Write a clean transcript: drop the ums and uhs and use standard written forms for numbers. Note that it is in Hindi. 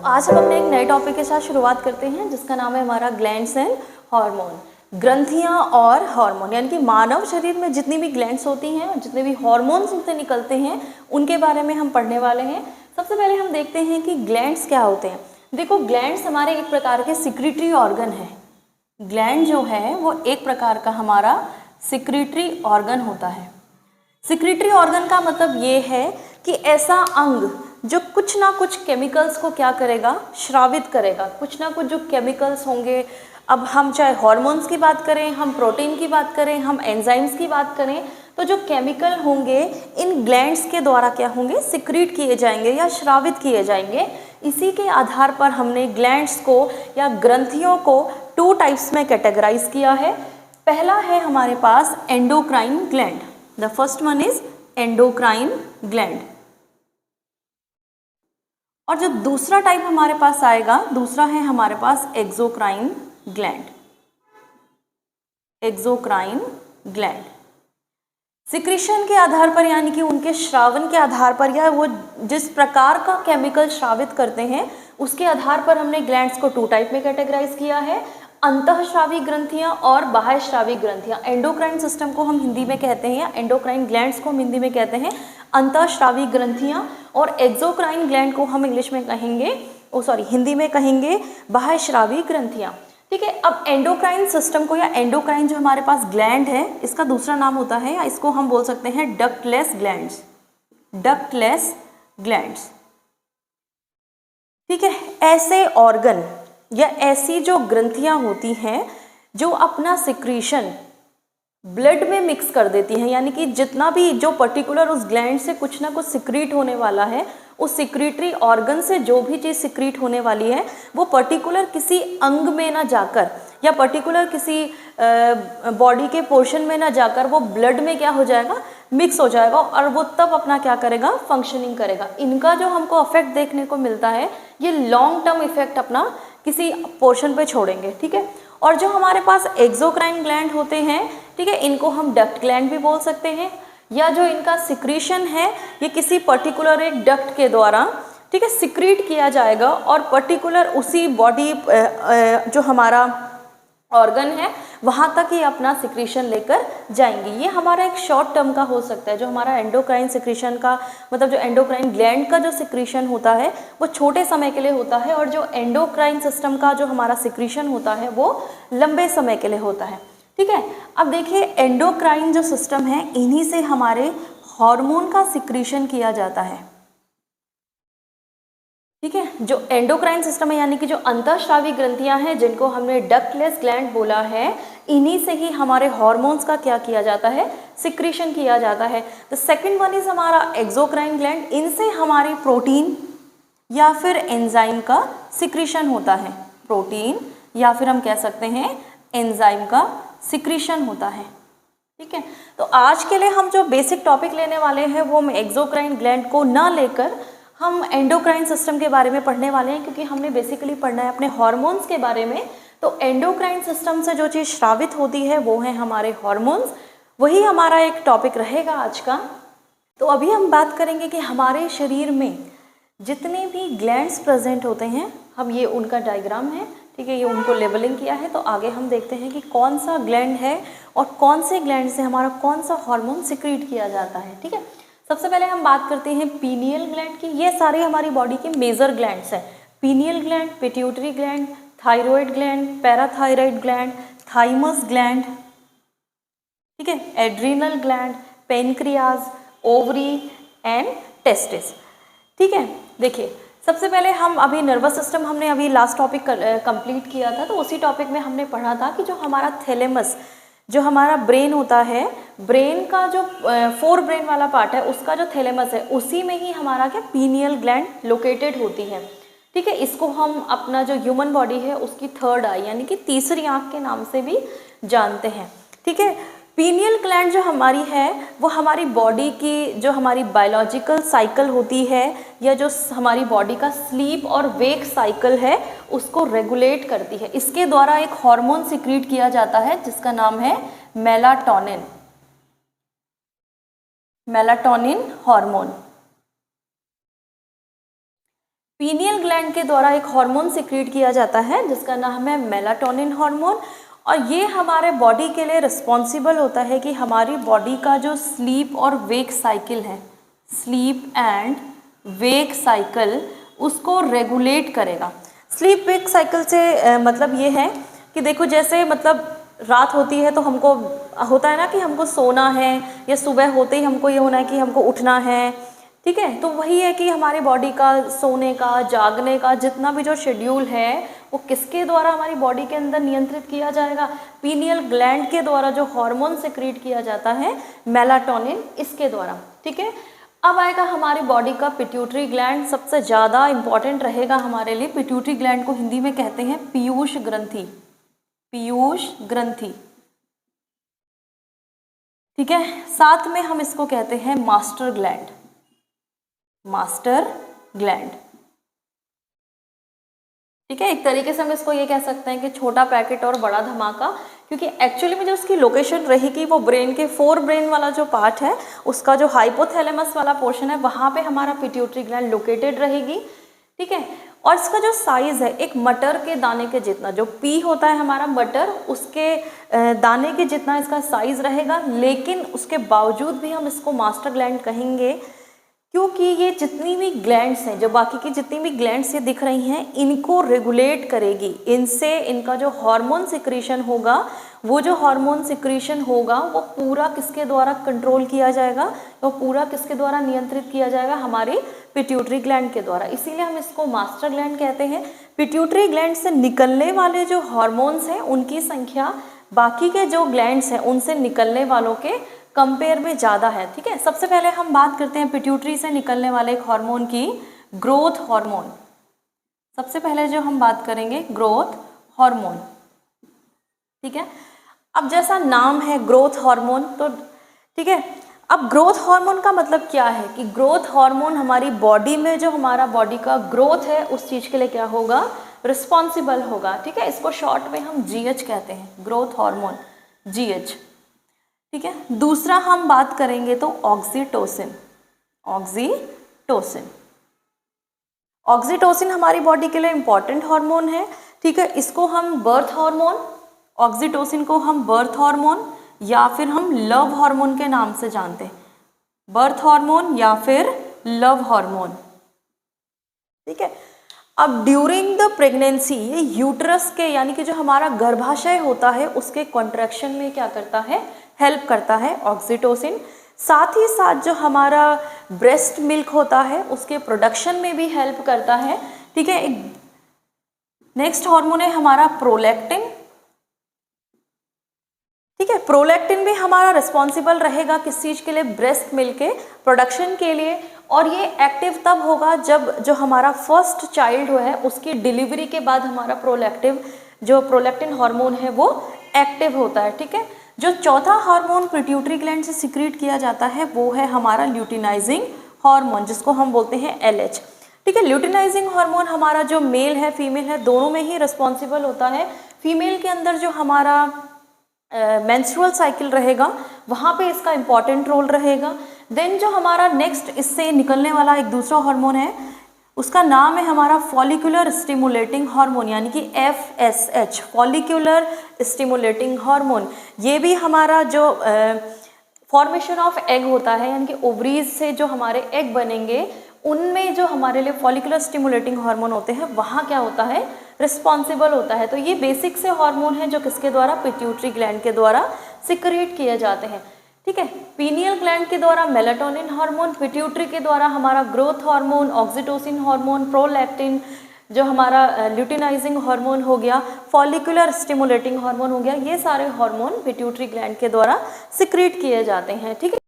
आज हम अपने एक नए टॉपिक के साथ शुरुआत करते हैं जिसका नाम है हमारा ग्लैंड्स एंड हार्मोन। ग्रंथियां और हार्मोन, यानी कि मानव शरीर में जितनी भी ग्लैंड्स होती हैं और जितने भी हार्मोन्स उनसे निकलते हैं उनके बारे में हम पढ़ने वाले हैं। सबसे पहले हम देखते हैं कि ग्लैंड्स क्या होते हैं। देखो, ग्लैंड्स हमारे एक प्रकार के सिक्रीटरी ऑर्गन है। ग्लैंड जो है वो एक प्रकार का हमारा सिक्रीटरी ऑर्गन होता है। सिक्रीटरी ऑर्गन का मतलब ये है कि ऐसा अंग जो कुछ ना कुछ केमिकल्स को क्या करेगा, श्रावित करेगा। कुछ ना कुछ जो केमिकल्स होंगे, अब हम चाहे हार्मोन्स की बात करें, हम प्रोटीन की बात करें, हम एंजाइम्स की बात करें, तो जो केमिकल होंगे इन ग्लैंड्स के द्वारा क्या होंगे, सिक्रीट किए जाएंगे या श्रावित किए जाएंगे। इसी के आधार पर हमने ग्लैंड्स को या ग्रंथियों को 2 टाइप्स में कैटेगराइज किया है। पहला है हमारे पास endocrine gland. The first one is endocrine gland. और जो दूसरा टाइप हमारे पास आएगा, दूसरा है हमारे पास exocrine gland. Exocrine gland secretion के आधार पर, यानी कि उनके श्रावण के आधार पर या वो जिस प्रकार का केमिकल श्रावित करते हैं उसके आधार पर हमने ग्लैंड्स को 2 टाइप में कैटेगराइज किया है, अंतःस्रावी ग्रंथियां और बाह्यस्रावी ग्रंथियां। एंडोक्राइन सिस्टम को हम हिंदी में कहते हैं, या एंडोक्राइन ग्लैंड्स को हम हिंदी में कहते हैं अंतःस्रावी ग्रंथियां, और एक्सोक्राइन ग्लैंड को हम इंग्लिश में कहेंगे, हिंदी में कहेंगे बाह्यस्रावी ग्रंथियां। ठीक है। अब एंडोक्राइन सिस्टम को या एंडोक्राइन जो हमारे पास ग्लैंड है, इसका दूसरा नाम होता है, या इसको हम बोल सकते हैं डक्टलेस ग्लैंड्स। Ductless glands. ठीक है। ऐसे ऑर्गन या ऐसी जो ग्रंथियां होती हैं जो अपना सिक्रीशन ब्लड में मिक्स कर देती हैं, यानी कि जितना भी जो पर्टिकुलर उस ग्लैंड से कुछ ना कुछ सिक्रीट होने वाला है, उस सिक्रीटरी ऑर्गन से जो भी चीज़ सिक्रीट होने वाली है वो पर्टिकुलर किसी अंग में ना जाकर या पर्टिकुलर किसी बॉडी के पोर्शन में ना जाकर वो ब्लड में क्या हो जाएगा, मिक्स हो जाएगा, और वो तब अपना क्या करेगा, फंक्शनिंग करेगा। इनका जो हमको अफेक्ट देखने को मिलता है ये लॉन्ग टर्म इफेक्ट अपना किसी पोर्शन पे छोड़ेंगे। ठीक है। और जो हमारे पास एक्सोक्राइन ग्लैंड होते हैं, ठीक है, इनको हम डक्ट ग्लैंड भी बोल सकते हैं, या जो इनका सिक्रीशन है ये किसी पर्टिकुलर एक डक्ट के द्वारा, ठीक है, सिक्रीट किया जाएगा और पर्टिकुलर उसी बॉडी जो हमारा ऑर्गन है वहाँ तक ही अपना सिक्रीशन लेकर जाएंगे। ये हमारा एक शॉर्ट टर्म का हो सकता है। जो हमारा एंडोक्राइन सिक्रीशन का मतलब जो एंडोक्राइन ग्लैंड का जो सिक्रीशन होता है वो छोटे समय के लिए होता है, और जो एंडोक्राइन सिस्टम का जो हमारा सिक्रीशन होता है वो लंबे समय के लिए होता है। ठीक है। अब देखिए, एंडोक्राइन जो सिस्टम है इन्हीं से हमारे हार्मोन का सिक्रीशन किया जाता है। ठीक है। जो एंडोक्राइन सिस्टम है, यानी कि जो अंतःस्रावी ग्रंथियां हैं जिनको हमने डक्टलेस ग्लैंड बोला है, इन्हीं से ही हमारे हार्मोन्स का क्या किया जाता है, सिक्रीशन किया जाता है। द सेकंड वन इज हमारा एक्सोक्राइन ग्लैंड। इनसे हमारी प्रोटीन या फिर एंजाइम का सिक्रीशन होता है। प्रोटीन या फिर हम कह सकते हैं एंजाइम का सिक्रीशन होता है। ठीक है। तो आज के लिए हम जो बेसिक टॉपिक लेने वाले हैं वो हम एक्सोक्राइन ग्लैंड को ना लेकर हम एंडोक्राइन सिस्टम के बारे में पढ़ने वाले हैं, क्योंकि हमने बेसिकली पढ़ना है अपने हार्मोन्स के बारे में। तो एंडोक्राइन सिस्टम से जो चीज़ श्रावित होती है वो है हमारे हार्मोन्स। वही हमारा एक टॉपिक रहेगा आज का। तो अभी हम बात करेंगे कि हमारे शरीर में जितने भी ग्लैंड्स प्रेजेंट होते हैं, हम ये उनका डायग्राम है, ठीक है, ये उनको लेबलिंग किया है। तो आगे हम देखते हैं कि कौन सा ग्लैंड है और कौन से ग्लैंड से हमारा कौन सा हार्मोन सिक्रीट किया जाता है। ठीक है। सबसे पहले हम बात करते हैं पीनियल ग्लैंड की। ये सारे हमारी बॉडी के मेजर ग्लैंड्स हैं। Pineal gland, pituitary gland, thyroid gland, parathyroid gland, thymus gland, ठीक है, adrenal gland, pancreas, ovary and testis. ठीक है। देखिए, सबसे पहले हम अभी नर्वस सिस्टम हमने अभी लास्ट टॉपिक कंप्लीट किया था, तो उसी टॉपिक में हमने पढ़ा था कि जो हमारा थैलेमस, जो हमारा ब्रेन होता है, ब्रेन का जो 4 ब्रेन वाला पार्ट है उसका जो थैलेमस है उसी में ही हमारा क्या पीनियल ग्लैंड लोकेटेड होती है। ठीक है। इसको हम अपना जो ह्यूमन बॉडी है उसकी 3rd आई यानी कि तीसरी आँख के नाम से भी जानते हैं। ठीक है। पीनियल ग्लैंड जो हमारी है वो हमारी बॉडी की जो हमारी बायोलॉजिकल साइकिल होती है, या जो हमारी बॉडी का स्लीप और वेक साइकिल है उसको रेगुलेट करती है। इसके द्वारा एक हार्मोन सिक्रीट किया जाता है जिसका नाम है melatonin. Melatonin hormone. Pineal gland के द्वारा एक हार्मोन सिक्रीट किया जाता है जिसका नाम है मेलाटोनिन हार्मोन, और ये हमारे बॉडी के लिए रिस्पॉन्सिबल होता है कि हमारी बॉडी का जो स्लीप और वेक साइकिल है, स्लीप एंड वेक साइकिल, उसको रेगुलेट करेगा। स्लीप वेक साइकिल से मतलब ये है कि देखो जैसे मतलब रात होती है तो हमको होता है ना कि हमको सोना है, या सुबह होते ही हमको ये होना है कि हमको उठना है, ठीक है। तो वही है कि हमारी बॉडी का सोने का, जागने का जितना भी जो शेड्यूल है वो किसके द्वारा हमारी बॉडी के अंदर नियंत्रित किया जाएगा, पीनियल ग्लैंड के द्वारा जो हार्मोन सिक्रीट किया जाता है मेलाटोनिन, इसके द्वारा, ठीक है। अब आएगा हमारी बॉडी का पिट्यूटरी ग्लैंड, सबसे ज़्यादा इंपॉर्टेंट रहेगा हमारे लिए। पिट्यूटरी ग्लैंड को हिंदी में कहते हैं पीयूष ग्रंथि, पीयूष ग्रंथि, ठीक है। साथ में हम इसको कहते हैं मास्टर ग्लैंड, मास्टर ग्लैंड, ठीक है। एक तरीके से हम इसको ये कह सकते हैं कि छोटा पैकेट और बड़ा धमाका, क्योंकि एक्चुअली में जो उसकी लोकेशन रहेगी वो ब्रेन के फोर ब्रेन वाला जो पार्ट है, उसका जो हाइपोथैलेमस वाला पोर्शन है, वहाँ पे हमारा पिट्यूटरी ग्लैंड लोकेटेड रहेगी, ठीक है। और इसका जो साइज़ है एक मटर के दाने के जितना, जो पी होता है हमारा मटर, उसके दाने के जितना इसका साइज़ रहेगा। लेकिन उसके बावजूद भी हम इसको मास्टर ग्लैंड कहेंगे क्योंकि ये जितनी भी ग्लैंड्स हैं, जो बाकी की जितनी भी ग्लैंड्स ये दिख रही हैं, इनको रेगुलेट करेगी। इनसे इनका जो हार्मोन सिक्रीशन होगा, वो जो हार्मोन सिक्रीशन होगा वो पूरा किसके द्वारा कंट्रोल किया जाएगा, वो पूरा किसके द्वारा नियंत्रित किया जाएगा, हमारी पिट्यूटरी ग्लैंड के द्वारा। इसीलिए हम इसको मास्टर ग्लैंड कहते हैं। पिट्यूटरी ग्लैंड से निकलने वाले जो हार्मोन्स हैं उनकी संख्या बाकी के जो ग्लैंड्स हैं उनसे निकलने वालों के कंपेयर में ज़्यादा है, ठीक है। सबसे पहले हम बात करते हैं पिट्यूटरी से निकलने वाले एक हार्मोन की, ग्रोथ हार्मोन। सबसे पहले जो हम बात करेंगे ग्रोथ हार्मोन, ठीक है। अब जैसा नाम है ग्रोथ हार्मोन, तो ठीक है। अब ग्रोथ हार्मोन का मतलब क्या है कि ग्रोथ हार्मोन हमारी बॉडी में जो हमारा बॉडी का ग्रोथ है उस चीज़ के लिए क्या होगा, रिस्पॉन्सिबल होगा, ठीक है। इसको शॉर्ट में हम GH कहते हैं, ग्रोथ हार्मोन, GH, ठीक है। दूसरा हम बात करेंगे तो ऑक्सीटोसिन, ऑक्सीटोसिन, ऑक्सीटोसिन हमारी बॉडी के लिए इंपॉर्टेंट हार्मोन है, ठीक है। इसको हम बर्थ हार्मोन, ऑक्सीटोसिन को हम बर्थ हार्मोन या फिर हम लव हार्मोन के नाम से जानते हैं, बर्थ हार्मोन या फिर लव हार्मोन, ठीक है। अब ड्यूरिंग द प्रेगनेंसी ये यूट्रस के यानी कि जो हमारा गर्भाशय होता है उसके कॉन्ट्रैक्शन में क्या करता है, हेल्प करता है ऑक्सीटोसिन। साथ ही साथ जो हमारा ब्रेस्ट मिल्क होता है उसके प्रोडक्शन में भी हेल्प करता है, ठीक है। नेक्स्ट हार्मोन है हमारा प्रोलैक्टिन, ठीक है। प्रोलैक्टिन भी हमारा रिस्पॉन्सिबल रहेगा किस चीज़ के लिए, ब्रेस्ट मिल्क के प्रोडक्शन के लिए। और ये एक्टिव तब होगा जब जो हमारा फर्स्ट चाइल्ड है उसकी डिलीवरी के बाद हमारा प्रोलैक्टिन हार्मोन है वो एक्टिव होता है, ठीक है। जो चौथा हार्मोन पिट्यूटरी ग्लैंड से सिक्रीट किया जाता है वो है हमारा ल्यूटिनाइजिंग हार्मोन, जिसको हम बोलते हैं LH, ठीक है। ल्यूटिनाइजिंग हार्मोन हमारा जो मेल है फीमेल है दोनों में ही रिस्पॉन्सिबल होता है। फीमेल के अंदर जो हमारा मेंस्ट्रुअल साइकिल रहेगा वहाँ पे इसका इम्पॉर्टेंट रोल रहेगा। देन जो हमारा नेक्स्ट इससे निकलने वाला एक दूसरा हार्मोन है उसका नाम है हमारा फॉलिकुलर स्टिमुलेटिंग हार्मोन, यानी कि FSH, फॉलिकुलर स्टिमुलेटिंग हार्मोन। ये भी हमारा जो फॉर्मेशन ऑफ एग होता है, यानी कि ओवरीज से जो हमारे एग बनेंगे उनमें जो हमारे लिए फॉलिकुलर स्टिमुलेटिंग हार्मोन होते हैं वहाँ क्या होता है, रिस्पॉन्सिबल होता है। तो ये बेसिक से हार्मोन है जो किसके द्वारा, पिट्यूटरी ग्लैंड के द्वारा सिक्रेट किए जाते हैं, ठीक है। पीनियल ग्लैंड के द्वारा मेलाटोनिन हार्मोन, पिट्यूटरी के द्वारा हमारा growth hormone, oxytocin hormone, prolactin, जो हमारा ल्यूटिनाइजिंग हार्मोन हो गया, फॉलिकुलर स्टिमुलेटिंग हार्मोन हो गया, ये सारे हार्मोन पिट्यूटरी ग्लैंड के द्वारा सिक्रेट किए जाते हैं, ठीक है।